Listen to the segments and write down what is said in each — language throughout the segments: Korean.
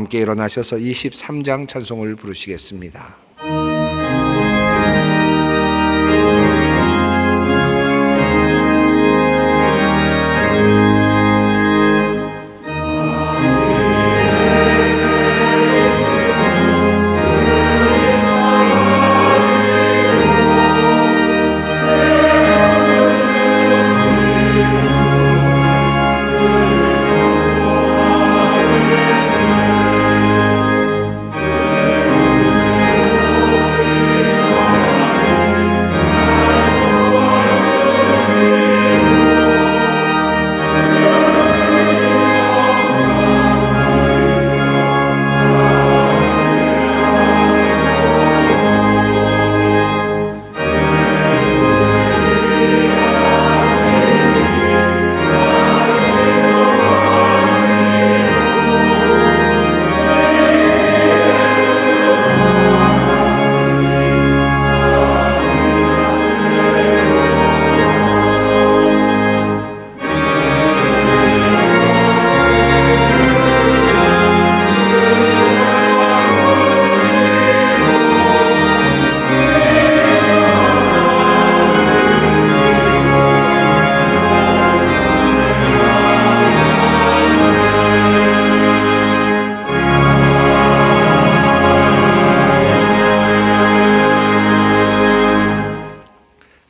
함께 일어나셔서 23장 찬송을 부르시겠습니다.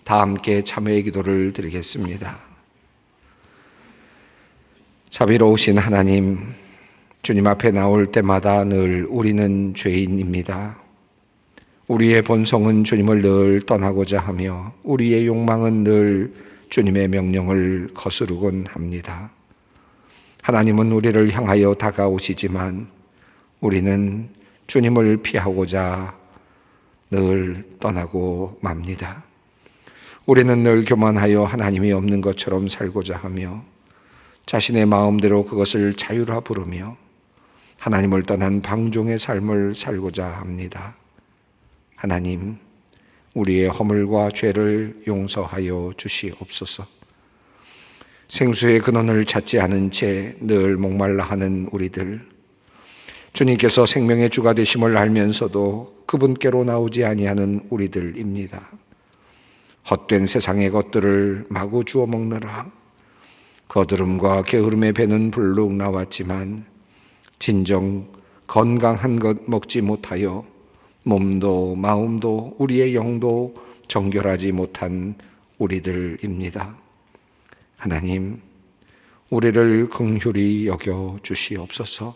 다 함께 참회의 기도를 드리겠습니다. 자비로우신 하나님, 주님 앞에 나올 때마다 늘 우리는 죄인입니다. 우리의 본성은 주님을 늘 떠나고자 하며 우리의 욕망은 늘 주님의 명령을 거스르곤 합니다. 하나님은 우리를 향하여 다가오시지만 우리는 주님을 피하고자 늘 떠나고 맙니다. 우리는 늘 교만하여 하나님이 없는 것처럼 살고자 하며 자신의 마음대로 그것을 자유라 부르며 하나님을 떠난 방종의 삶을 살고자 합니다. 하나님, 우리의 허물과 죄를 용서하여 주시옵소서. 생수의 근원을 찾지 않은 채 늘 목말라 하는 우리들, 주님께서 생명의 주가 되심을 알면서도 그분께로 나오지 아니하는 우리들입니다. 헛된 세상의 것들을 마구 주워 먹느라 거드름과 게으름의 배는 불룩 나왔지만 진정 건강한 것 먹지 못하여 몸도 마음도 우리의 영도 정결하지 못한 우리들입니다. 하나님, 우리를 긍휼히 여겨 주시옵소서.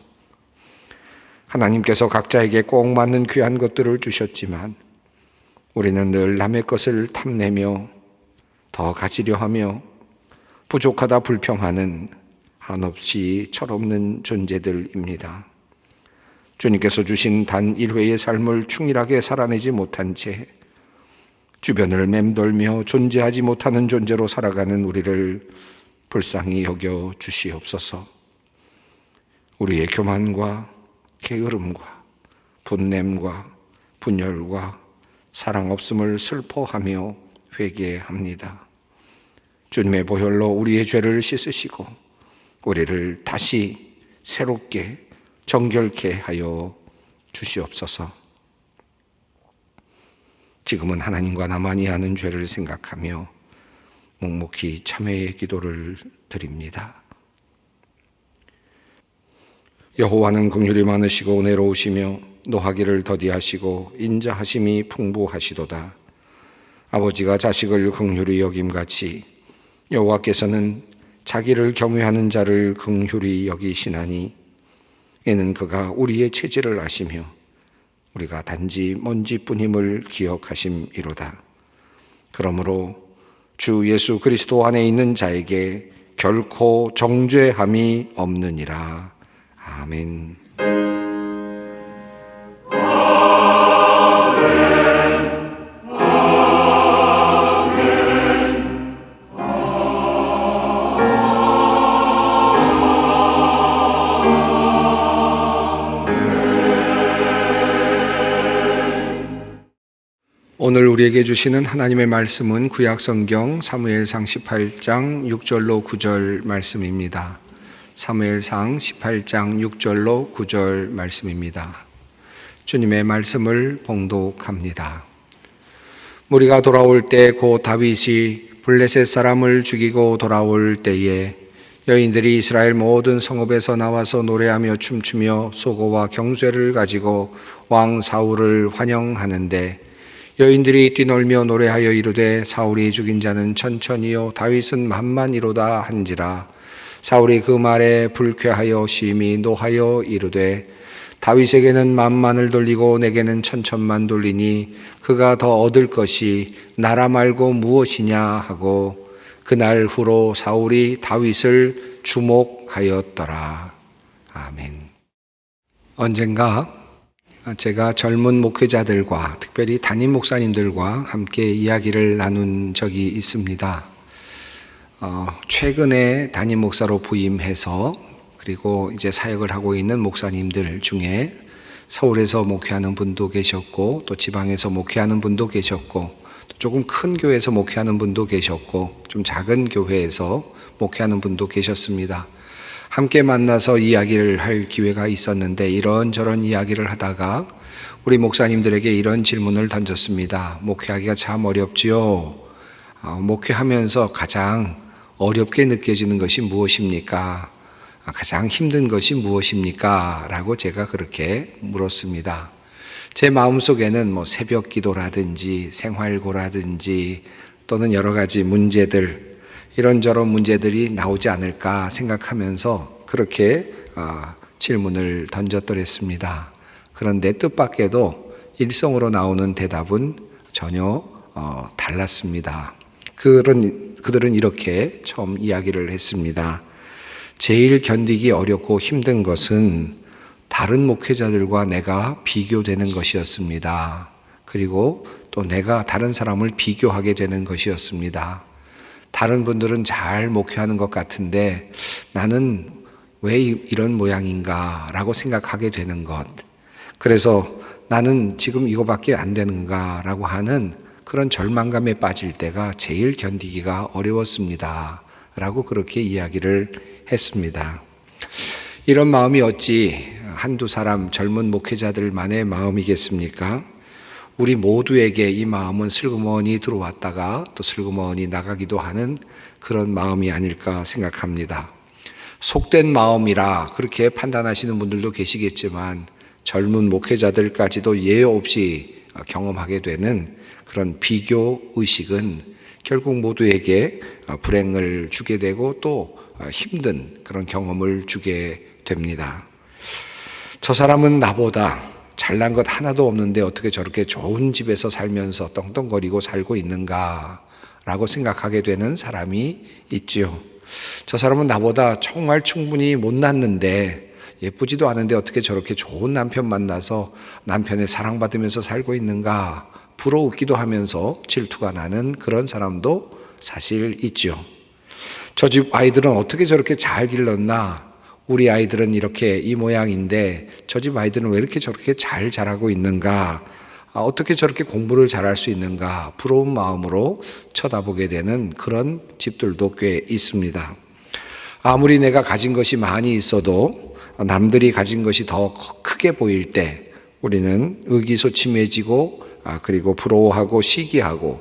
하나님께서 각자에게 꼭 맞는 귀한 것들을 주셨지만 우리는 늘 남의 것을 탐내며 더 가지려 하며 부족하다 불평하는 한없이 철없는 존재들입니다. 주님께서 주신 단 1회의 삶을 충실하게 살아내지 못한 채 주변을 맴돌며 존재하지 못하는 존재로 살아가는 우리를 불쌍히 여겨 주시옵소서. 우리의 교만과 게으름과 분냄과 분열과 사랑 없음을 슬퍼하며 회개합니다. 주님의 보혈로 우리의 죄를 씻으시고 우리를 다시 새롭게 정결케 하여 주시옵소서. 지금은 하나님과 나만이 하는 죄를 생각하며 묵묵히 참회의 기도를 드립니다. 여호와는 긍휼이 많으시고 은혜로우시며 노하기를 더디하시고 인자하심이 풍부하시도다. 아버지가 자식을 긍휼히 여김같이 여호와께서는 자기를 경외하는 자를 긍휼히 여기시나니 이는 그가 우리의 체질을 아시며 우리가 단지 먼지뿐임을 기억하심이로다. 그러므로 주 예수 그리스도 안에 있는 자에게 결코 정죄함이 없느니라. 아멘. 오늘 우리에게 주시는 하나님의 말씀은 구약성경 사무엘상 18장 6절로 9절 말씀입니다. 사무엘상 18장 6절로 9절 말씀입니다. 주님의 말씀을 봉독합니다. 무리가 돌아올 때 곧 다윗이 블레셋 사람을 죽이고 돌아올 때에 여인들이 이스라엘 모든 성읍에서 나와서 노래하며 춤추며 소고와 경쇠를 가지고 왕 사울을 환영하는데 여인들이 뛰놀며 노래하여 이르되 사울이 죽인 자는 천천히요 다윗은 만만이로다 한지라. 사울이 그 말에 불쾌하여 심히 노하여 이르되 다윗에게는 만만을 돌리고 내게는 천천만 돌리니 그가 더 얻을 것이 나라 말고 무엇이냐 하고 그날 후로 사울이 다윗을 주목하였더라. 아멘. 언젠가 제가 젊은 목회자들과 특별히 담임 목사님들과 함께 이야기를 나눈 적이 있습니다. 최근에 담임 목사로 부임해서 그리고 이제 사역을 하고 있는 목사님들 중에 서울에서 목회하는 분도 계셨고 또 지방에서 목회하는 분도 계셨고 또 조금 큰 교회에서 목회하는 분도 계셨고 좀 작은 교회에서 목회하는 분도 계셨습니다. 함께 만나서 이야기를 할 기회가 있었는데 이런저런 이야기를 하다가 우리 목사님들에게 이런 질문을 던졌습니다. 목회하기가 참 어렵지요. 목회하면서 가장 어렵게 느껴지는 것이 무엇입니까? 가장 힘든 것이 무엇입니까? 라고 제가 그렇게 물었습니다. 제 마음속에는 새벽 기도라든지 생활고라든지 또는 여러 가지 문제들, 이런저런 문제들이 나오지 않을까 생각하면서 그렇게 질문을 던졌더랬습니다. 그런데 뜻밖에도 일성으로 나오는 대답은 전혀 달랐습니다. 그들은 이렇게 처음 이야기를 했습니다. 제일 견디기 어렵고 힘든 것은 다른 목회자들과 내가 비교되는 것이었습니다. 그리고 또 내가 다른 사람을 비교하게 되는 것이었습니다. 다른 분들은 잘 목회하는 것 같은데 나는 왜 이런 모양인가 라고 생각하게 되는 것. 그래서 나는 지금 이거밖에 안 되는가 라고 하는 그런 절망감에 빠질 때가 제일 견디기가 어려웠습니다. 라고 그렇게 이야기를 했습니다. 이런 마음이 어찌 한두 사람 젊은 목회자들만의 마음이겠습니까? 우리 모두에게 이 마음은 슬그머니 들어왔다가 또 슬그머니 나가기도 하는 그런 마음이 아닐까 생각합니다. 속된 마음이라 그렇게 판단하시는 분들도 계시겠지만 젊은 목회자들까지도 예외 없이 경험하게 되는 그런 비교 의식은 결국 모두에게 불행을 주게 되고 또 힘든 그런 경험을 주게 됩니다. 저 사람은 나보다 잘난 것 하나도 없는데 어떻게 저렇게 좋은 집에서 살면서 떵떵거리고 살고 있는가 라고 생각하게 되는 사람이 있지요. 저 사람은 나보다 정말 충분히 못났는데 예쁘지도 않은데 어떻게 저렇게 좋은 남편 만나서 남편의 사랑받으면서 살고 있는가 부러웃기도 하면서 질투가 나는 그런 사람도 사실 있죠. 저 집 아이들은 어떻게 저렇게 잘 길렀나? 우리 아이들은 이렇게 이 모양인데 저 집 아이들은 왜 이렇게 저렇게 잘 자라고 있는가? 어떻게 저렇게 공부를 잘할 수 있는가? 부러운 마음으로 쳐다보게 되는 그런 집들도 꽤 있습니다. 아무리 내가 가진 것이 많이 있어도 남들이 가진 것이 더 크게 보일 때 우리는 의기소침해지고 그리고 부러워하고 시기하고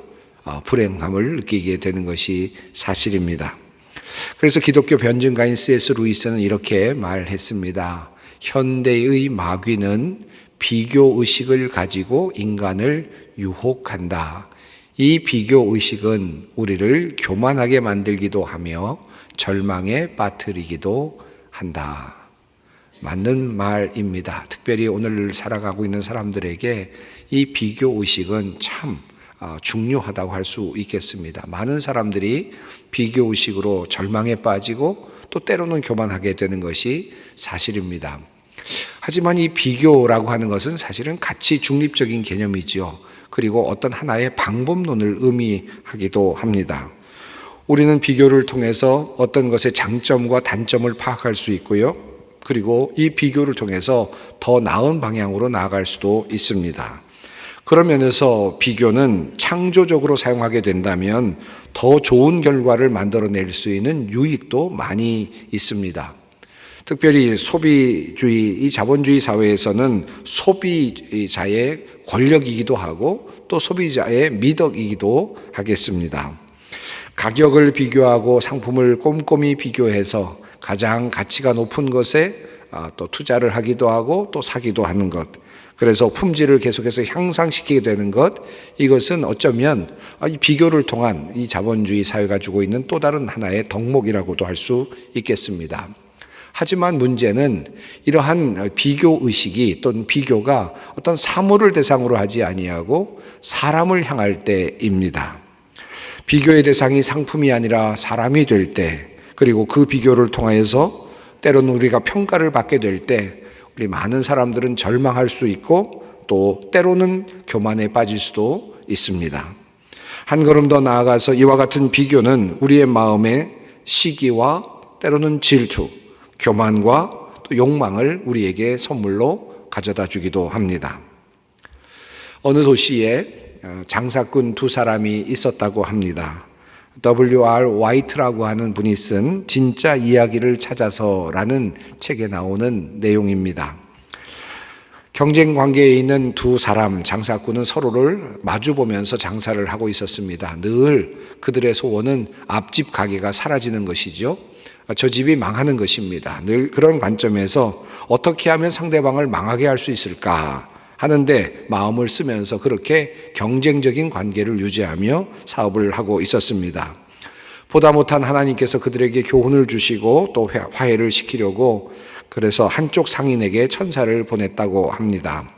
불행함을 느끼게 되는 것이 사실입니다. 그래서 기독교 변증가인 C.S. 루이스는 이렇게 말했습니다. 현대의 마귀는 비교 의식을 가지고 인간을 유혹한다. 이 비교 의식은 우리를 교만하게 만들기도 하며 절망에 빠뜨리기도 한다. 맞는 말입니다. 특별히 오늘 살아가고 있는 사람들에게 이 비교 의식은 참 중요하다고 할 수 있겠습니다. 많은 사람들이 비교 의식으로 절망에 빠지고 또 때로는 교만하게 되는 것이 사실입니다. 하지만 이 비교라고 하는 것은 사실은 가치 중립적인 개념이지요. 그리고 어떤 하나의 방법론을 의미하기도 합니다. 우리는 비교를 통해서 어떤 것의 장점과 단점을 파악할 수 있고요. 그리고 이 비교를 통해서 더 나은 방향으로 나아갈 수도 있습니다. 그런 면에서 비교는 창조적으로 사용하게 된다면 더 좋은 결과를 만들어낼 수 있는 유익도 많이 있습니다. 특별히 소비주의, 이 자본주의 사회에서는 소비자의 권력이기도 하고 또 소비자의 미덕이기도 하겠습니다. 가격을 비교하고 상품을 꼼꼼히 비교해서 가장 가치가 높은 것에 또 투자를 하기도 하고 또 사기도 하는 것, 그래서 품질을 계속해서 향상시키게 되는 것, 이것은 어쩌면 이 비교를 통한 이 자본주의 사회가 주고 있는 또 다른 하나의 덕목이라고도 할 수 있겠습니다. 하지만 문제는 이러한 비교 의식이 또는 비교가 어떤 사물을 대상으로 하지 아니하고 사람을 향할 때입니다. 비교의 대상이 상품이 아니라 사람이 될 때, 그리고 그 비교를 통하여서 때로는 우리가 평가를 받게 될 때 우리 많은 사람들은 절망할 수 있고 또 때로는 교만에 빠질 수도 있습니다. 한 걸음 더 나아가서 이와 같은 비교는 우리의 마음에 시기와 때로는 질투, 교만과 또 욕망을 우리에게 선물로 가져다 주기도 합니다. 어느 도시에 장사꾼 두 사람이 있었다고 합니다. W.R. 화이트라고 하는 분이 쓴 진짜 이야기를 찾아서라는 책에 나오는 내용입니다. 경쟁 관계에 있는 두 사람 장사꾼은 서로를 마주보면서 장사를 하고 있었습니다. 늘 그들의 소원은 앞집 가게가 사라지는 것이죠. 저 집이 망하는 것입니다. 늘 그런 관점에서 어떻게 하면 상대방을 망하게 할 수 있을까 하는데 마음을 쓰면서 그렇게 경쟁적인 관계를 유지하며 사업을 하고 있었습니다. 보다 못한 하나님께서 그들에게 교훈을 주시고 또 화해를 시키려고 그래서 한쪽 상인에게 천사를 보냈다고 합니다.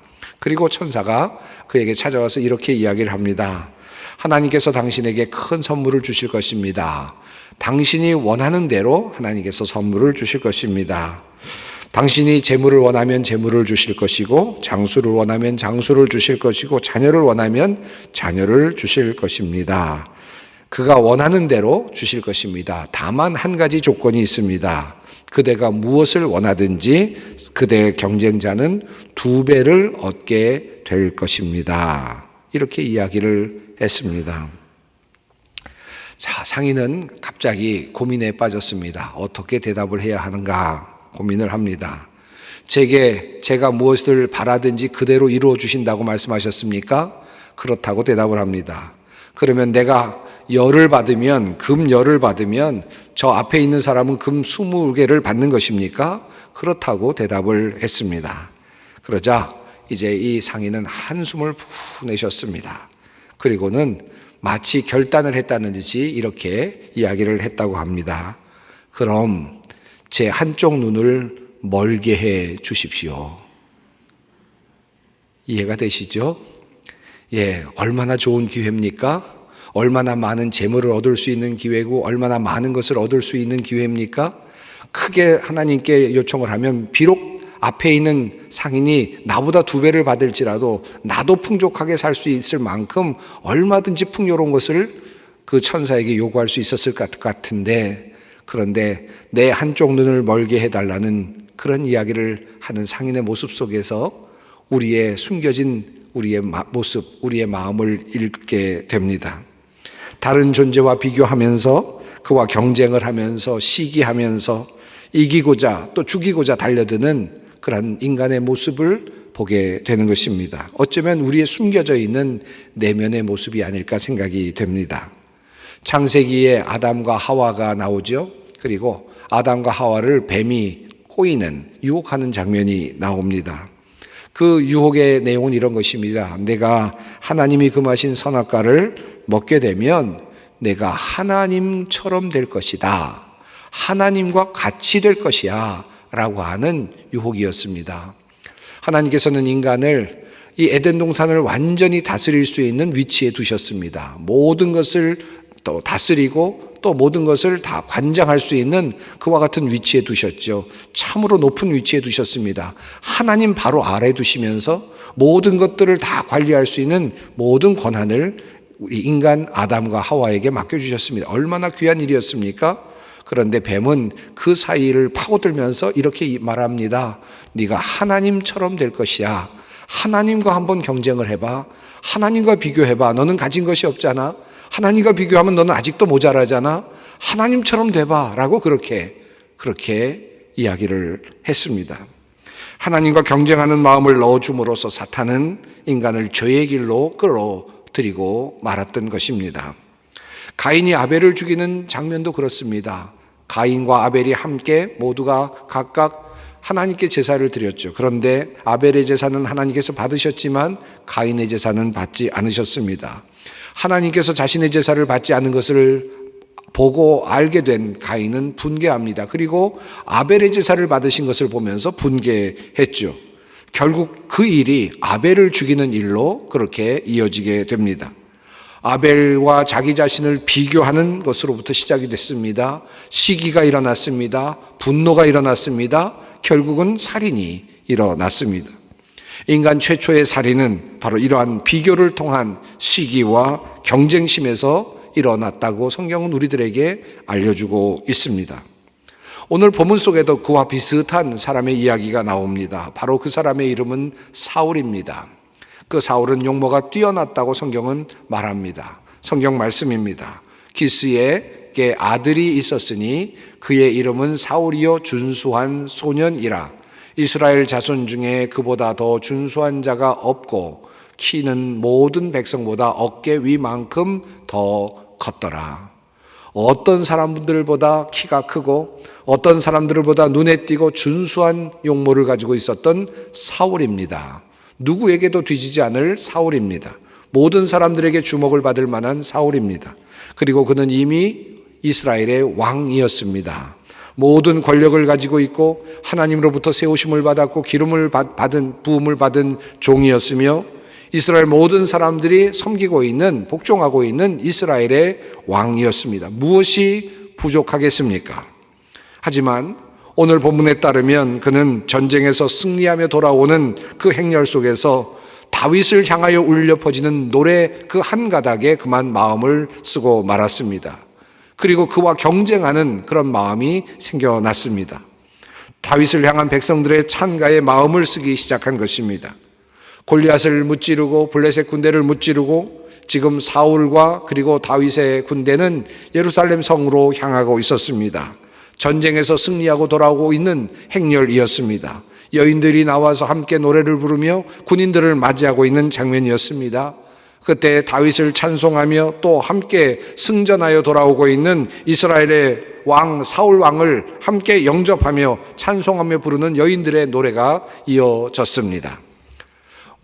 그리고 천사가 그에게 찾아와서 이렇게 이야기를 합니다. 하나님께서 당신에게 큰 선물을 주실 것입니다. 당신이 원하는 대로 하나님께서 선물을 주실 것입니다. 당신이 재물을 원하면 재물을 주실 것이고 장수를 원하면 장수를 주실 것이고 자녀를 원하면 자녀를 주실 것입니다. 그가 원하는 대로 주실 것입니다. 다만 한 가지 조건이 있습니다. 그대가 무엇을 원하든지 그대의 경쟁자는 2배를 얻게 될 것입니다. 이렇게 이야기를 했습니다. 자, 상인은 갑자기 고민에 빠졌습니다. 어떻게 대답을 해야 하는가 고민을 합니다. 제가 무엇을 바라든지 그대로 이루어 주신다고 말씀하셨습니까? 그렇다고 대답을 합니다. 그러면 내가 열을 받으면, 금 열을 받으면 저 앞에 있는 사람은 금 20개를 받는 것입니까? 그렇다고 대답을 했습니다. 그러자 이제 이 상인은 한숨을 푹 내셨습니다. 그리고는 마치 결단을 했다는 듯이 이렇게 이야기를 했다고 합니다. 그럼 제 한쪽 눈을 멀게 해 주십시오. 이해가 되시죠? 예, 얼마나 좋은 기회입니까? 얼마나 많은 재물을 얻을 수 있는 기회고 얼마나 많은 것을 얻을 수 있는 기회입니까? 크게 하나님께 요청을 하면 비록 앞에 있는 상인이 나보다 2배를 받을지라도 나도 풍족하게 살 수 있을 만큼 얼마든지 풍요로운 것을 그 천사에게 요구할 수 있었을 것 같은데, 그런데 내 한쪽 눈을 멀게 해달라는 그런 이야기를 하는 상인의 모습 속에서 우리의 숨겨진 우리의 모습, 우리의 마음을 읽게 됩니다. 다른 존재와 비교하면서 그와 경쟁을 하면서 시기하면서 이기고자 또 죽이고자 달려드는 그런 인간의 모습을 보게 되는 것입니다. 어쩌면 우리의 숨겨져 있는 내면의 모습이 아닐까 생각이 됩니다. 창세기에 아담과 하와가 나오죠. 그리고 아담과 하와를 뱀이 꼬이는, 유혹하는 장면이 나옵니다. 그 유혹의 내용은 이런 것입니다. 내가 하나님이 금하신 선악과를 먹게 되면 내가 하나님처럼 될 것이다. 하나님과 같이 될 것이야 라고 하는 유혹이었습니다. 하나님께서는 인간을 이 에덴 동산을 완전히 다스릴 수 있는 위치에 두셨습니다. 모든 것을 또 다스리고 또 모든 것을 다 관장할 수 있는 그와 같은 위치에 두셨죠. 참으로 높은 위치에 두셨습니다. 하나님 바로 아래 두시면서 모든 것들을 다 관리할 수 있는 모든 권한을 우리 인간 아담과 하와에게 맡겨주셨습니다. 얼마나 귀한 일이었습니까? 그런데 뱀은 그 사이를 파고들면서 이렇게 말합니다. 네가 하나님처럼 될 것이야. 하나님과 한번 경쟁을 해봐. 하나님과 비교해봐. 너는 가진 것이 없잖아. 하나님과 비교하면 너는 아직도 모자라잖아. 하나님처럼 돼봐 라고 그렇게 이야기를 했습니다. 하나님과 경쟁하는 마음을 넣어줌으로써 사탄은 인간을 죄의 길로 끌어들이고 말았던 것입니다. 가인이 아벨을 죽이는 장면도 그렇습니다. 가인과 아벨이 함께 모두가 각각 하나님께 제사를 드렸죠. 그런데 아벨의 제사는 하나님께서 받으셨지만 가인의 제사는 받지 않으셨습니다. 하나님께서 자신의 제사를 받지 않은 것을 보고 알게 된 가인은 분개합니다. 그리고 아벨의 제사를 받으신 것을 보면서 분개했죠. 결국 그 일이 아벨을 죽이는 일로 그렇게 이어지게 됩니다. 아벨과 자기 자신을 비교하는 것으로부터 시작이 됐습니다. 시기가 일어났습니다. 분노가 일어났습니다. 결국은 살인이 일어났습니다. 인간 최초의 살인은 바로 이러한 비교를 통한 시기와 경쟁심에서 일어났다고 성경은 우리들에게 알려주고 있습니다. 오늘 본문 속에도 그와 비슷한 사람의 이야기가 나옵니다. 바로 그 사람의 이름은 사울입니다. 그 사울은 용모가 뛰어났다고 성경은 말합니다. 성경 말씀입니다. 기스에게 아들이 있었으니 그의 이름은 사울이요 준수한 소년이라. 이스라엘 자손 중에 그보다 더 준수한 자가 없고 키는 모든 백성보다 어깨 위만큼 더 컸더라. 어떤 사람들보다 키가 크고 어떤 사람들보다 눈에 띄고 준수한 용모를 가지고 있었던 사울입니다. 누구에게도 뒤지지 않을 사울입니다. 모든 사람들에게 주목을 받을 만한 사울입니다. 그리고 그는 이미 이스라엘의 왕이었습니다. 모든 권력을 가지고 있고 하나님으로부터 세우심을 받았고 기름을 받은 부음을 받은 종이었으며 이스라엘 모든 사람들이 섬기고 있는 복종하고 있는 이스라엘의 왕이었습니다. 무엇이 부족하겠습니까? 하지만 오늘 본문에 따르면 그는 전쟁에서 승리하며 돌아오는 그 행렬 속에서 다윗을 향하여 울려 퍼지는 노래 그 한 가닥에 그만 마음을 쓰고 말았습니다. 그리고 그와 경쟁하는 그런 마음이 생겨났습니다. 다윗을 향한 백성들의 찬가에 마음을 쓰기 시작한 것입니다. 골리앗을 무찌르고 블레셋 군대를 무찌르고 지금 사울과 그리고 다윗의 군대는 예루살렘 성으로 향하고 있었습니다. 전쟁에서 승리하고 돌아오고 있는 행렬이었습니다. 여인들이 나와서 함께 노래를 부르며 군인들을 맞이하고 있는 장면이었습니다. 그때 다윗을 찬송하며 또 함께 승전하여 돌아오고 있는 이스라엘의 왕 사울 왕을 함께 영접하며 찬송하며 부르는 여인들의 노래가 이어졌습니다.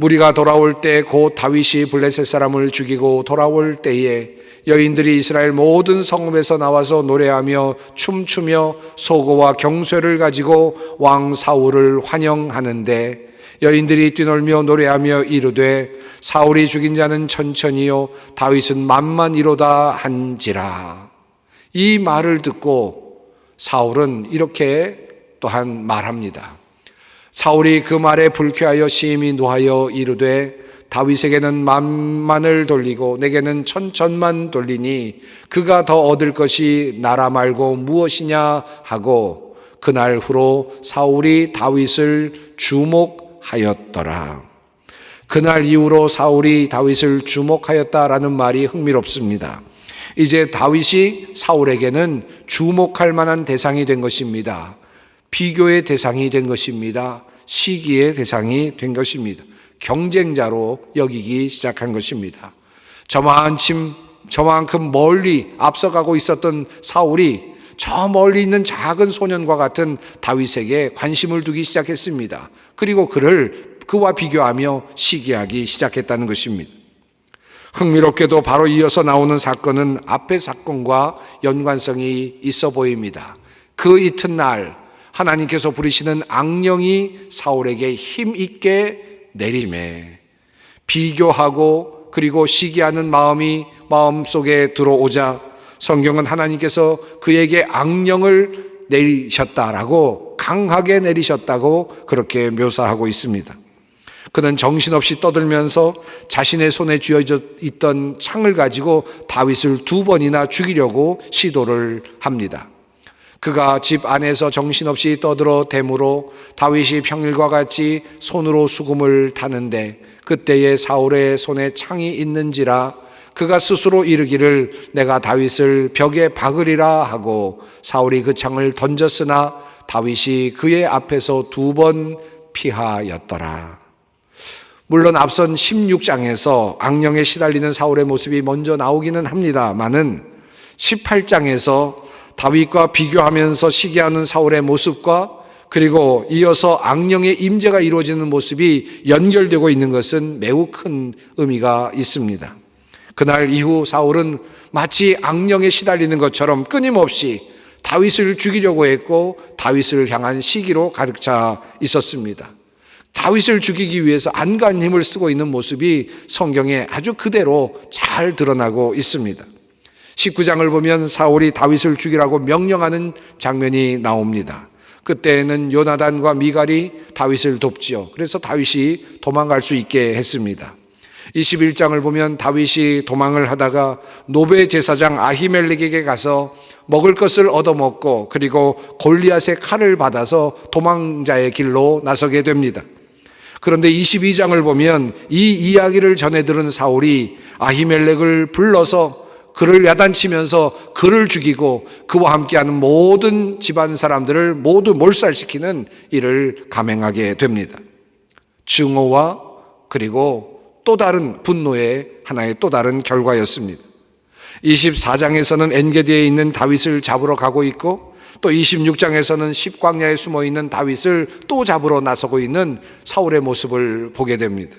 무리가 돌아올 때 곧 다윗이 블레셋 사람을 죽이고 돌아올 때에 여인들이 이스라엘 모든 성읍에서 나와서 노래하며 춤추며 소고와 경쇠를 가지고 왕 사울을 환영하는데 여인들이 뛰놀며 노래하며 이르되 사울이 죽인 자는 천천히요 다윗은 만만이로다 한지라. 이 말을 듣고 사울은 이렇게 또한 말합니다. 사울이 그 말에 불쾌하여 심히 노하여 이르되 다윗에게는 만만을 돌리고 내게는 천천만 돌리니 그가 더 얻을 것이 나라 말고 무엇이냐 하고 그날 후로 사울이 다윗을 주목하였더라. 그날 이후로 사울이 다윗을 주목하였다라는 말이 흥미롭습니다. 이제 다윗이 사울에게는 주목할 만한 대상이 된 것입니다. 비교의 대상이 된 것입니다. 시기의 대상이 된 것입니다. 경쟁자로 여기기 시작한 것입니다. 저만큼 멀리 앞서가고 있었던 사울이 저 멀리 있는 작은 소년과 같은 다윗에게 관심을 두기 시작했습니다. 그리고 그와 비교하며 시기하기 시작했다는 것입니다. 흥미롭게도 바로 이어서 나오는 사건은 앞의 사건과 연관성이 있어 보입니다. 그 이튿날 하나님께서 부리시는 악령이 사울에게 힘있게 내림에 비교하고 그리고 시기하는 마음이 마음속에 들어오자 성경은 하나님께서 그에게 악령을 내리셨다라고 강하게 내리셨다고 그렇게 묘사하고 있습니다. 그는 정신없이 떠들면서 자신의 손에 쥐어져 있던 창을 가지고 다윗을 2번이나 죽이려고 시도를 합니다. 그가 집 안에서 정신없이 떠들어 대므로 다윗이 평일과 같이 손으로 수금을 타는데 그때에 사울의 손에 창이 있는지라 그가 스스로 이르기를 내가 다윗을 벽에 박으리라 하고 사울이 그 창을 던졌으나 다윗이 그의 앞에서 2번 피하였더라. 물론 앞선 16장에서 악령에 시달리는 사울의 모습이 먼저 나오기는 합니다마는 18장에서 다윗과 비교하면서 시기하는 사울의 모습과 그리고 이어서 악령의 임재가 이루어지는 모습이 연결되고 있는 것은 매우 큰 의미가 있습니다. 그날 이후 사울은 마치 악령에 시달리는 것처럼 끊임없이 다윗을 죽이려고 했고 다윗을 향한 시기로 가득 차 있었습니다. 다윗을 죽이기 위해서 안간 힘을 쓰고 있는 모습이 성경에 아주 그대로 잘 드러나고 있습니다. 19장을 보면 사울이 다윗을 죽이라고 명령하는 장면이 나옵니다. 그때는 요나단과 미갈이 다윗을 돕지요. 그래서 다윗이 도망갈 수 있게 했습니다. 21장을 보면 다윗이 도망을 하다가 노베 제사장 아히멜렉에게 가서 먹을 것을 얻어먹고 그리고 골리앗의 칼을 받아서 도망자의 길로 나서게 됩니다. 그런데 22장을 보면 이 이야기를 전해 들은 사울이 아히멜렉을 불러서 그를 야단치면서 그를 죽이고 그와 함께하는 모든 집안 사람들을 모두 몰살시키는 일을 감행하게 됩니다. 증오와 그리고 또 다른 분노의 하나의 또 다른 결과였습니다. 24장에서는 엔게디에 있는 다윗을 잡으러 가고 있고 또 26장에서는 십광야에 숨어 있는 다윗을 또 잡으러 나서고 있는 사울의 모습을 보게 됩니다.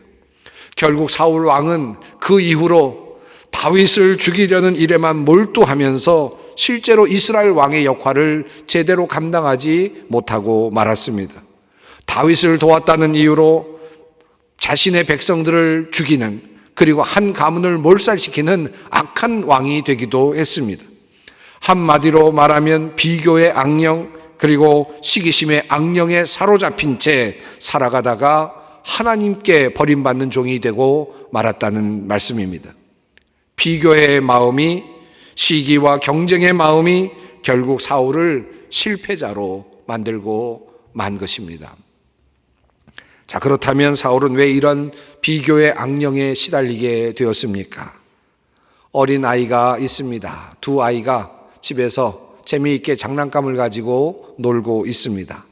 결국 사울 왕은 그 이후로 다윗을 죽이려는 일에만 몰두하면서 실제로 이스라엘 왕의 역할을 제대로 감당하지 못하고 말았습니다. 다윗을 도왔다는 이유로 자신의 백성들을 죽이는 그리고 한 가문을 몰살시키는 악한 왕이 되기도 했습니다. 한마디로 말하면 비교의 악령 그리고 시기심의 악령에 사로잡힌 채 살아가다가 하나님께 버림받는 종이 되고 말았다는 말씀입니다. 비교의 마음이 시기와 경쟁의 마음이 결국 사울을 실패자로 만들고 만 것입니다. 자, 그렇다면 사울은 왜 이런 비교의 악령에 시달리게 되었습니까? 어린 아이가 있습니다. 2아이가 집에서 재미있게 장난감을 가지고 놀고 있습니다.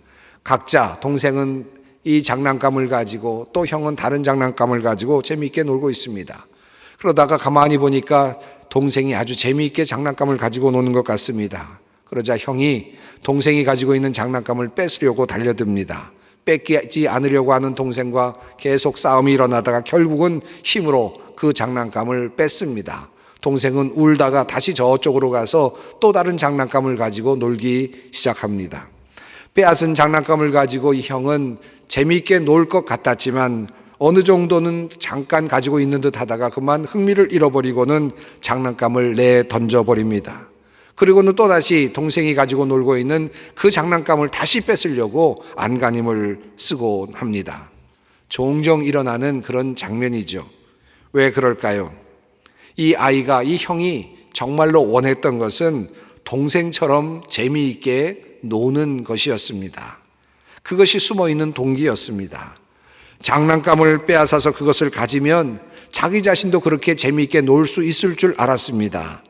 각자 동생은 이 장난감을 가지고 또 형은 다른 장난감을 가지고 재미있게 놀고 있습니다. 그러다가 가만히 보니까 동생이 아주 재미있게 장난감을 가지고 노는 것 같습니다. 그러자 형이 동생이 가지고 있는 장난감을 뺏으려고 달려듭니다. 뺏기지 않으려고 하는 동생과 계속 싸움이 일어나다가 결국은 힘으로 그 장난감을 뺐습니다. 동생은 울다가 다시 저쪽으로 가서 또 다른 장난감을 가지고 놀기 시작합니다. 빼앗은 장난감을 가지고 이 형은 재미있게 놀 것 같았지만 어느 정도는 잠깐 가지고 있는 듯 하다가 그만 흥미를 잃어버리고는 장난감을 내던져버립니다. 그리고는 또다시 동생이 가지고 놀고 있는 그 장난감을 다시 뺏으려고 안간힘을 쓰곤 합니다. 종종 일어나는 그런 장면이죠. 왜 그럴까요? 이 아이가, 이 형이 정말로 원했던 것은 동생처럼 재미있게 노는 것이었습니다. 그것이 숨어있는 동기였습니다. 장난감을 빼앗아서 그것을 가지면 자기 자신도 그렇게 재미있게 놀 수 있을 줄 알았습니다.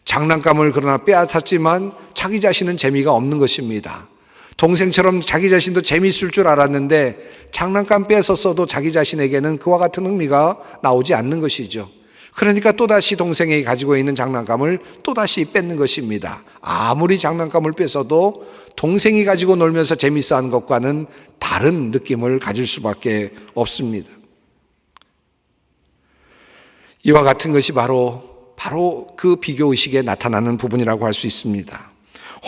장난감을 그러나 빼앗았지만 자기 자신은 재미가 없는 것입니다. 동생처럼 자기 자신도 재미있을 줄 알았는데 장난감 빼앗았어도 자기 자신에게는 그와 같은 흥미가 나오지 않는 것이죠. 그러니까 또다시 동생이 가지고 있는 장난감을 또다시 뺏는 것입니다. 아무리 장난감을 뺏어도 동생이 가지고 놀면서 재밌어 하는 것과는 다른 느낌을 가질 수밖에 없습니다. 이와 같은 것이 바로 그 비교의식에 나타나는 부분이라고 할 수 있습니다.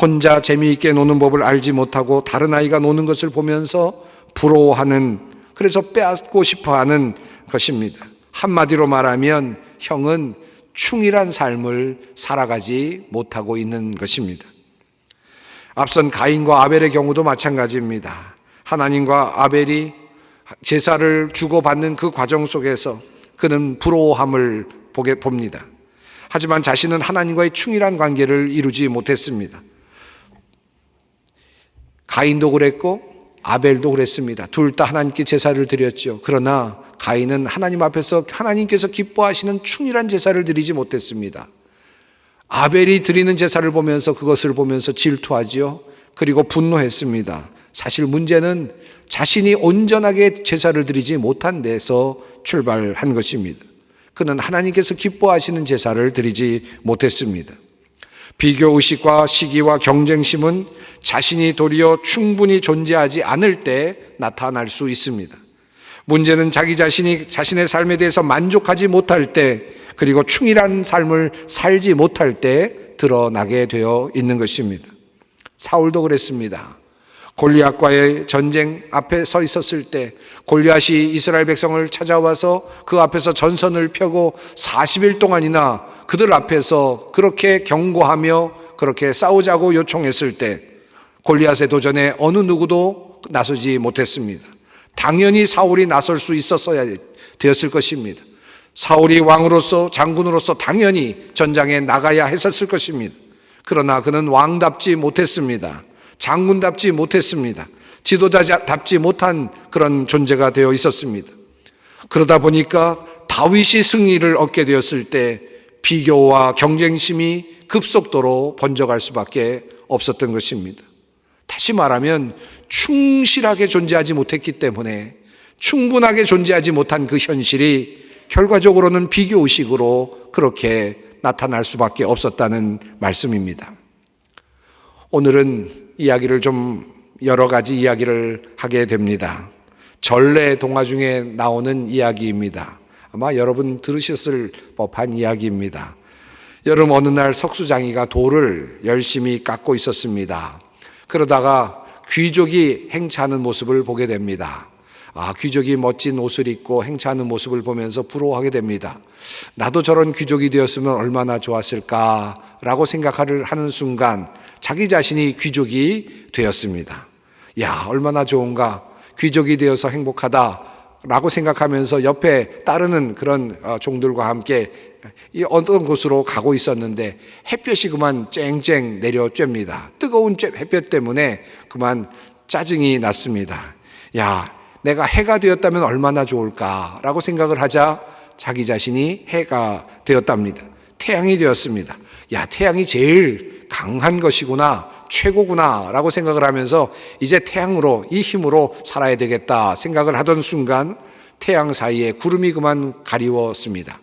혼자 재미있게 노는 법을 알지 못하고 다른 아이가 노는 것을 보면서 부러워하는, 그래서 빼앗고 싶어하는 것입니다. 한마디로 말하면 형은 충실한 삶을 살아가지 못하고 있는 것입니다. 앞선 가인과 아벨의 경우도 마찬가지입니다. 하나님과 아벨이 제사를 주고받는 그 과정 속에서 그는 부러워함을 봅니다. 하지만 자신은 하나님과의 충실한 관계를 이루지 못했습니다. 가인도 그랬고 아벨도 그랬습니다. 둘 다 하나님께 제사를 드렸죠. 그러나 가인은 하나님 앞에서 하나님께서 기뻐하시는 충실한 제사를 드리지 못했습니다. 아벨이 드리는 제사를 보면서 그것을 보면서 질투하지요. 그리고 분노했습니다. 사실 문제는 자신이 온전하게 제사를 드리지 못한 데서 출발한 것입니다. 그는 하나님께서 기뻐하시는 제사를 드리지 못했습니다. 비교의식과 시기와 경쟁심은 자신이 도리어 충분히 존재하지 않을 때 나타날 수 있습니다. 문제는 자기 자신이 자신의 삶에 대해서 만족하지 못할 때, 그리고 충실한 삶을 살지 못할 때 드러나게 되어 있는 것입니다. 사울도 그랬습니다. 골리앗과의 전쟁 앞에 서 있었을 때 골리앗이 이스라엘 백성을 찾아와서 그 앞에서 전선을 펴고 40일 동안이나 그들 앞에서 그렇게 경고하며 그렇게 싸우자고 요청했을 때 골리앗의 도전에 어느 누구도 나서지 못했습니다. 당연히 사울이 나설 수 있었어야 되었을 것입니다. 사울이 왕으로서, 장군으로서 당연히 전장에 나가야 했었을 것입니다. 그러나 그는 왕답지 못했습니다. 장군답지 못했습니다. 지도자답지 못한 그런 존재가 되어 있었습니다. 그러다 보니까 다윗이 승리를 얻게 되었을 때 비교와 경쟁심이 급속도로 번져갈 수밖에 없었던 것입니다. 다시 말하면 충실하게 존재하지 못했기 때문에 충분하게 존재하지 못한 그 현실이 결과적으로는 비교의식으로 그렇게 나타날 수밖에 없었다는 말씀입니다. 오늘은 이야기를 좀 여러 가지 이야기를 하게 됩니다. 전래 동화 중에 나오는 이야기입니다. 아마 여러분 들으셨을 법한 이야기입니다. 여름 어느 날 석수장이가 돌을 열심히 깎고 있었습니다. 그러다가 귀족이 행차하는 모습을 보게 됩니다. 귀족이 멋진 옷을 입고 행차하는 모습을 보면서 부러워하게 됩니다. 나도 저런 귀족이 되었으면 얼마나 좋았을까라고 생각을 하는 순간 자기 자신이 귀족이 되었습니다. 야, 얼마나 좋은가. 귀족이 되어서 행복하다라고 생각하면서 옆에 따르는 그런 종들과 함께 이 어떤 곳으로 가고 있었는데 햇볕이 그만 쨍쨍 내려 쬐입니다. 뜨거운 햇볕 때문에 그만 짜증이 났습니다. 야, 내가 해가 되었다면 얼마나 좋을까라고 생각을 하자 자기 자신이 해가 되었답니다. 태양이 되었습니다. 야, 태양이 제일 강한 것이구나, 최고구나 라고 생각을 하면서 이제 태양으로, 이 힘으로 살아야 되겠다 생각을 하던 순간 태양 사이에 구름이 그만 가리웠습니다.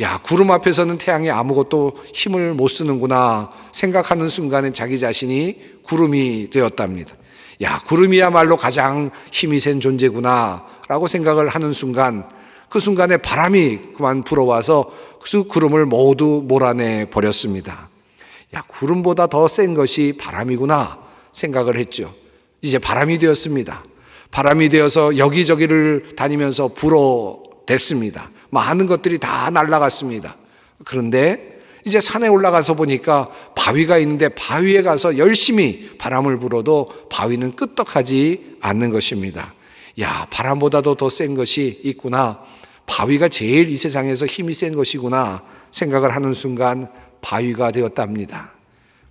야, 구름 앞에서는 태양이 아무것도 힘을 못 쓰는구나 생각하는 순간에 자기 자신이 구름이 되었답니다. 야, 구름이야말로 가장 힘이 센 존재구나 라고 생각을 하는 순간, 그 순간에 바람이 그만 불어와서 그 구름을 모두 몰아내 버렸습니다. 야, 구름보다 더 센 것이 바람이구나 생각을 했죠. 이제 바람이 되었습니다. 바람이 되어서 여기저기를 다니면서 불어댔습니다. 많은 것들이 다 날아갔습니다. 그런데 이제 산에 올라가서 보니까 바위가 있는데 바위에 가서 열심히 바람을 불어도 바위는 끄떡하지 않는 것입니다. 야, 바람보다도 더 센 것이 있구나. 바위가 제일 이 세상에서 힘이 센 것이구나 생각을 하는 순간 바위가 되었답니다.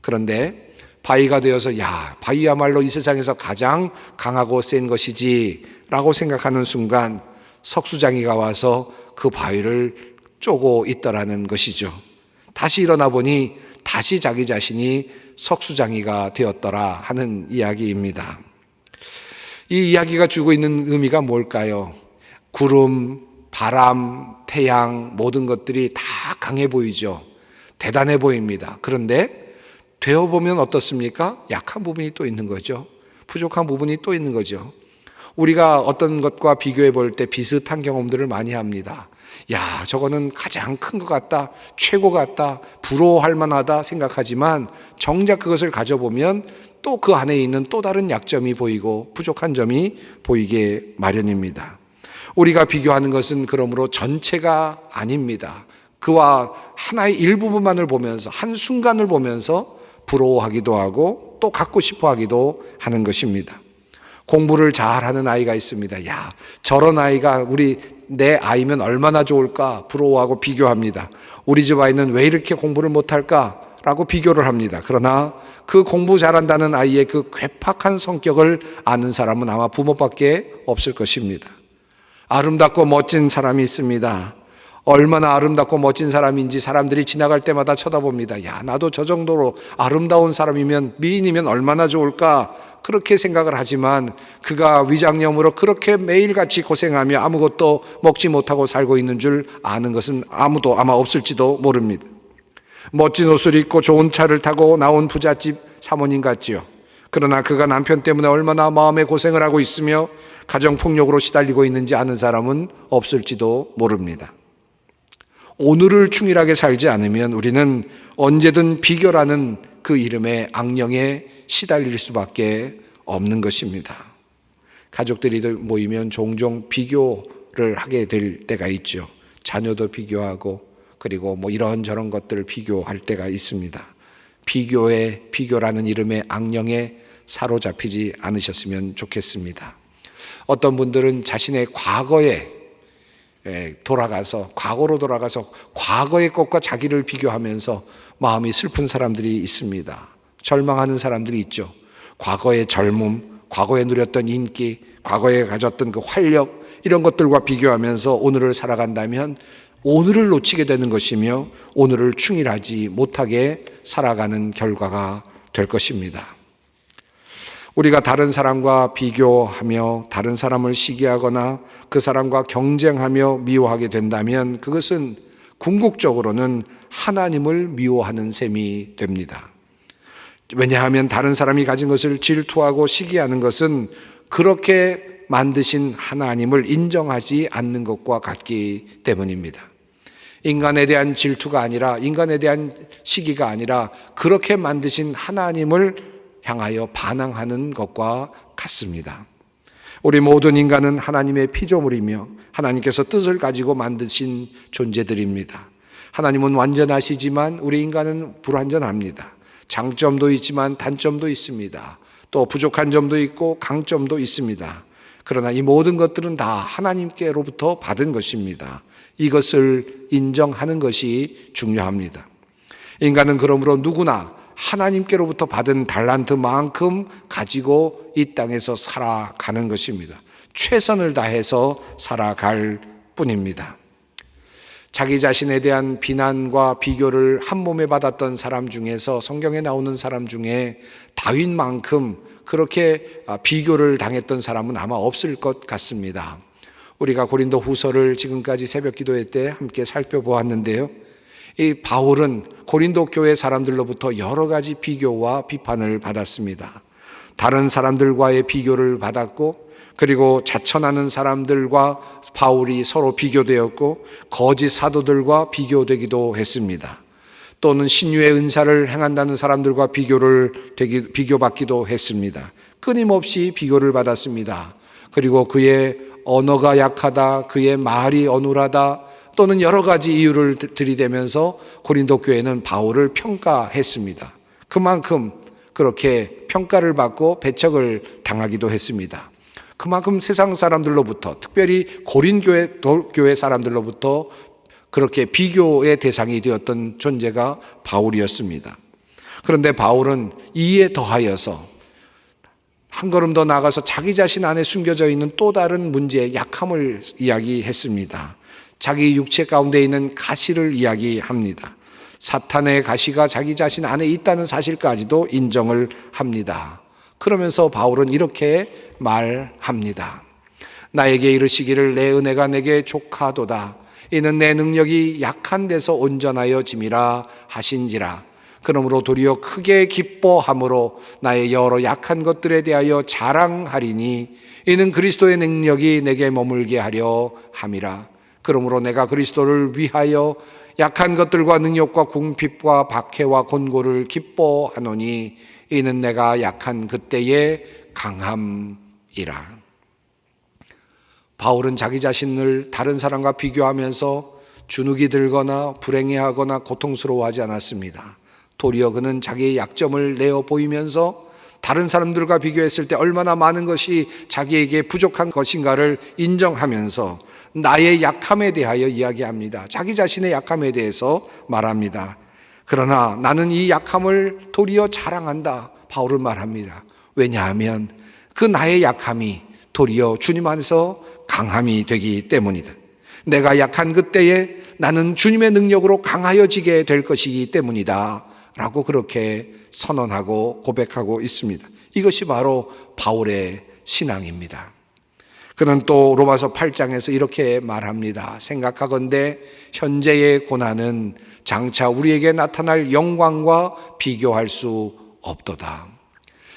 그런데 바위가 되어서 야, 바위야말로 이 세상에서 가장 강하고 센 것이지 라고 생각하는 순간 석수장이가 와서 그 바위를 쪼고 있더라는 것이죠. 다시 일어나 보니 다시 자기 자신이 석수장이가 되었더라 하는 이야기입니다. 이 이야기가 주고 있는 의미가 뭘까요? 구름, 바람, 태양 모든 것들이 다 강해 보이죠. 대단해 보입니다. 그런데 되어보면 어떻습니까? 약한 부분이 또 있는 거죠. 부족한 부분이 또 있는 거죠. 우리가 어떤 것과 비교해 볼 때 비슷한 경험들을 많이 합니다. 야, 저거는 가장 큰 것 같다, 최고 같다, 부러워할 만하다 생각하지만 정작 그것을 가져보면 또 그 안에 있는 또 다른 약점이 보이고 부족한 점이 보이게 마련입니다. 우리가 비교하는 것은 그러므로 전체가 아닙니다. 그와 하나의 일부분만을 보면서, 한순간을 보면서 부러워하기도 하고 또 갖고 싶어 하기도 하는 것입니다. 공부를 잘하는 아이가 있습니다. 야, 저런 아이가 내 아이면 얼마나 좋을까 부러워하고 비교합니다. 우리 집 아이는 왜 이렇게 공부를 못할까 라고 비교를 합니다. 그러나 그 공부 잘한다는 아이의 그 괴팍한 성격을 아는 사람은 아마 부모밖에 없을 것입니다. 아름답고 멋진 사람이 있습니다. 얼마나 아름답고 멋진 사람인지 사람들이 지나갈 때마다 쳐다봅니다. 야, 나도 저 정도로 아름다운 사람이면, 미인이면 얼마나 좋을까, 그렇게 생각을 하지만 그가 위장염으로 그렇게 매일같이 고생하며 아무것도 먹지 못하고 살고 있는 줄 아는 것은 아무도 아마 없을지도 모릅니다. 멋진 옷을 입고 좋은 차를 타고 나온 부잣집 사모님 같지요. 그러나 그가 남편 때문에 얼마나 마음의 고생을 하고 있으며 가정폭력으로 시달리고 있는지 아는 사람은 없을지도 모릅니다. 오늘을 충실하게 살지 않으면 우리는 언제든 비교라는 그 이름의 악령에 시달릴 수밖에 없는 것입니다. 가족들이 모이면 종종 비교를 하게 될 때가 있죠. 자녀도 비교하고, 그리고 이런저런 것들을 비교할 때가 있습니다. 비교라는 이름의 악령에 사로잡히지 않으셨으면 좋겠습니다. 어떤 분들은 자신의 과거로 돌아가서 과거의 것과 자기를 비교하면서 마음이 슬픈 사람들이 있습니다. 절망하는 사람들이 있죠. 과거의 젊음, 과거에 누렸던 인기, 과거에 가졌던 그 활력, 이런 것들과 비교하면서 오늘을 살아간다면 오늘을 놓치게 되는 것이며 오늘을 충실하지 못하게 살아가는 결과가 될 것입니다. 우리가 다른 사람과 비교하며 다른 사람을 시기하거나 그 사람과 경쟁하며 미워하게 된다면 그것은 궁극적으로는 하나님을 미워하는 셈이 됩니다. 왜냐하면 다른 사람이 가진 것을 질투하고 시기하는 것은 그렇게 만드신 하나님을 인정하지 않는 것과 같기 때문입니다. 인간에 대한 질투가 아니라, 인간에 대한 시기가 아니라 그렇게 만드신 하나님을 향하여 반항하는 것과 같습니다. 우리 모든 인간은 하나님의 피조물이며 하나님께서 뜻을 가지고 만드신 존재들입니다. 하나님은 완전하시지만 우리 인간은 불완전합니다. 장점도 있지만 단점도 있습니다. 또 부족한 점도 있고 강점도 있습니다. 그러나 이 모든 것들은 다 하나님께로부터 받은 것입니다. 이것을 인정하는 것이 중요합니다. 인간은 그러므로 누구나 하나님께로부터 받은 달란트만큼 가지고 이 땅에서 살아가는 것입니다. 최선을 다해서 살아갈 뿐입니다. 자기 자신에 대한 비난과 비교를 한 몸에 받았던 사람 중에서, 성경에 나오는 사람 중에 다윗만큼 그렇게 비교를 당했던 사람은 아마 없을 것 같습니다. 우리가 고린도 후서를 지금까지 새벽 기도회 때 함께 살펴보았는데요. 이 바울은 고린도 교회 사람들로부터 여러 가지 비교와 비판을 받았습니다. 다른 사람들과의 비교를 받았고, 그리고 자천하는 사람들과 바울이 서로 비교되었고, 거짓 사도들과 비교되기도 했습니다. 또는 신유의 은사를 행한다는 사람들과 비교받기도 했습니다. 끊임없이 비교를 받았습니다. 그리고 그의 언어가 약하다, 그의 말이 어눌하다, 또는 여러 가지 이유를 들이대면서 고린도 교회는 바울을 평가했습니다. 그만큼 그렇게 평가를 받고 배척을 당하기도 했습니다. 그만큼 세상 사람들로부터, 특별히 고린도 교회 사람들로부터 그렇게 비교의 대상이 되었던 존재가 바울이었습니다. 그런데 바울은 이에 더하여서 한 걸음 더 나아가서 자기 자신 안에 숨겨져 있는 또 다른 문제의 약함을 이야기했습니다. 자기 육체 가운데 있는 가시를 이야기합니다. 사탄의 가시가 자기 자신 안에 있다는 사실까지도 인정을 합니다. 그러면서 바울은 이렇게 말합니다. 나에게 이르시기를 내 은혜가 내게 족하도다. 이는 내 능력이 약한 데서 온전하여 짐이라 하신지라. 그러므로 도리어 크게 기뻐함으로 나의 여러 약한 것들에 대하여 자랑하리니 이는 그리스도의 능력이 내게 머물게 하려 함이라. 그러므로 내가 그리스도를 위하여 약한 것들과 능력과 궁핍과 박해와 곤고를 기뻐하노니 이는 내가 약한 그때의 강함이라. 바울은 자기 자신을 다른 사람과 비교하면서 주눅이 들거나 불행해하거나 고통스러워하지 않았습니다. 도리어 그는 자기의 약점을 내어 보이면서 다른 사람들과 비교했을 때 얼마나 많은 것이 자기에게 부족한 것인가를 인정하면서 나의 약함에 대하여 이야기합니다. 자기 자신의 약함에 대해서 말합니다. 그러나 나는 이 약함을 도리어 자랑한다. 바울은 말합니다. 왜냐하면 그 나의 약함이 도리어 주님 안에서 강함이 되기 때문이다. 내가 약한 그때에 나는 주님의 능력으로 강하여지게 될 것이기 때문이다 라고 그렇게 선언하고 고백하고 있습니다. 이것이 바로 바울의 신앙입니다. 그는 또 로마서 8장에서 이렇게 말합니다. 생각하건대 현재의 고난은 장차 우리에게 나타날 영광과 비교할 수 없도다.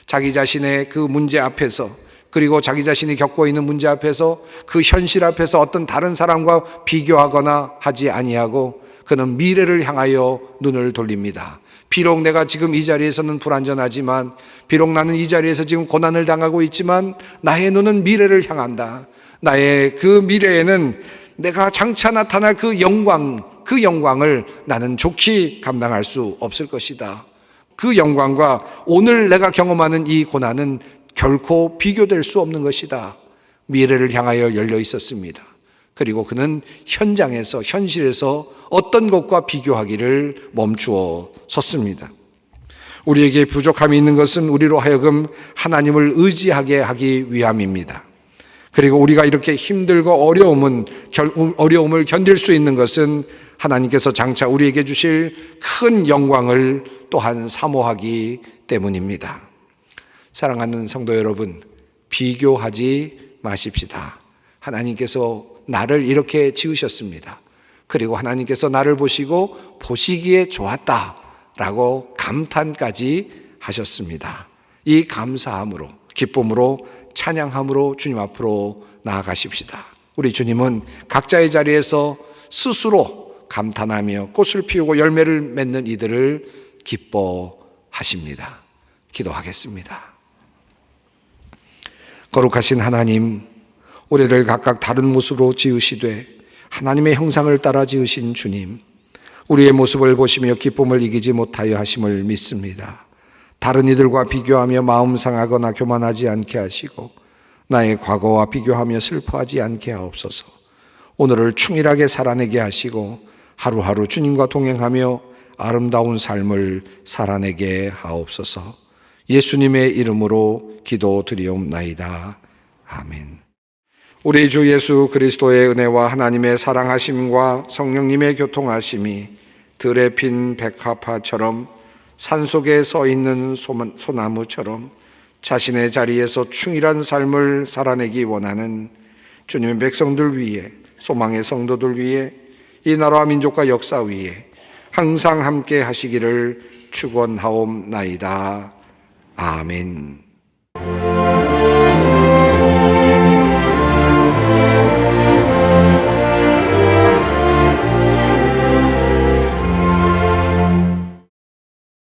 자기 자신의 그 문제 앞에서, 그리고 자기 자신이 겪고 있는 문제 앞에서, 그 현실 앞에서 어떤 다른 사람과 비교하거나 하지 아니하고 그는 미래를 향하여 눈을 돌립니다. 비록 내가 지금 이 자리에서는 불완전하지만, 비록 나는 이 자리에서 지금 고난을 당하고 있지만 나의 눈은 미래를 향한다. 나의 그 미래에는 내가 장차 나타날 그 영광을 나는 좋게 감당할 수 없을 것이다. 그 영광과 오늘 내가 경험하는 이 고난은 결코 비교될 수 없는 것이다. 미래를 향하여 열려 있었습니다. 그리고 그는 현실에서 어떤 것과 비교하기를 멈추어 섰습니다. 우리에게 부족함이 있는 것은 우리로 하여금 하나님을 의지하게 하기 위함입니다. 그리고 우리가 이렇게 힘들고 어려움을 견딜 수 있는 것은 하나님께서 장차 우리에게 주실 큰 영광을 또한 사모하기 때문입니다. 사랑하는 성도 여러분, 비교하지 마십시다. 하나님께서 나를 이렇게 지으셨습니다. 그리고 하나님께서 나를 보시고 보시기에 좋았다라고 감탄까지 하셨습니다. 이 감사함으로, 기쁨으로, 찬양함으로 주님 앞으로 나아가십시다. 우리 주님은 각자의 자리에서 스스로 감탄하며 꽃을 피우고 열매를 맺는 이들을 기뻐하십니다. 기도하겠습니다. 거룩하신 하나님, 우리를 각각 다른 모습으로 지으시되 하나님의 형상을 따라 지으신 주님, 우리의 모습을 보시며 기쁨을 이기지 못하여 하심을 믿습니다. 다른 이들과 비교하며 마음 상하거나 교만하지 않게 하시고 나의 과거와 비교하며 슬퍼하지 않게 하옵소서. 오늘을 충실하게 살아내게 하시고 하루하루 주님과 동행하며 아름다운 삶을 살아내게 하옵소서. 예수님의 이름으로 기도드리옵나이다. 아멘. 우리 주 예수 그리스도의 은혜와 하나님의 사랑하심과 성령님의 교통하심이 들에 핀 백합화처럼 산속에 서 있는 소나무처럼 자신의 자리에서 충실한 삶을 살아내기 원하는 주님의 백성들 위해, 소망의 성도들 위해, 이 나라와 민족과 역사 위에 항상 함께 하시기를 축원하옵나이다. 아멘.